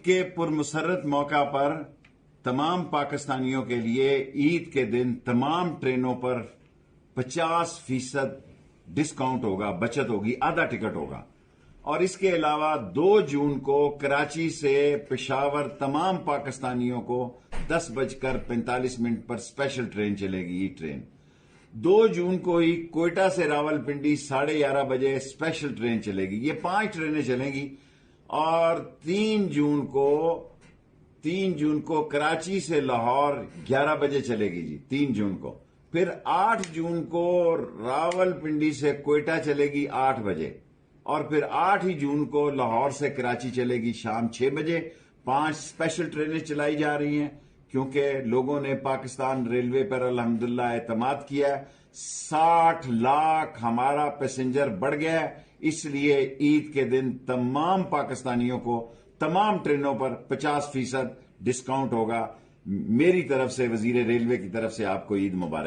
کے پرمسرت موقع پر تمام پاکستانیوں کے لیے عید کے دن تمام ٹرینوں پر 50% ڈسکاؤنٹ ہوگا، بچت ہوگی، آدھا ٹکٹ ہوگا۔ اور اس کے علاوہ 2 جون کو کراچی سے پشاور تمام پاکستانیوں کو 10:45 پر اسپیشل ٹرین چلے گی، یہ ٹرین۔ 2 جون کو ہی کوئٹہ سے راولپنڈی 11:30 بجے اسپیشل ٹرین چلے گی۔ یہ 5 ٹرینیں چلیں گی۔ اور 3 جون کو کراچی سے لاہور 11 بجے چلے گی جی، 3 جون کو۔ پھر 8 جون کو راولپنڈی سے کوئٹہ چلے گی 8 بجے، اور پھر 8 ہی جون کو لاہور سے کراچی چلے گی شام 6 بجے۔ 5 اسپیشل ٹرینیں چلائی جا رہی ہیں کیونکہ لوگوں نے پاکستان ریلوے پر الحمدللہ اعتماد کیا ہے۔ 60 لاکھ ہمارا پیسنجر بڑھ گیا ہے، اس لیے عید کے دن تمام پاکستانیوں کو تمام ٹرینوں پر 50% ڈسکاؤنٹ ہوگا۔ میری طرف سے، وزیر ریلوے کی طرف سے آپ کو عید مبارک۔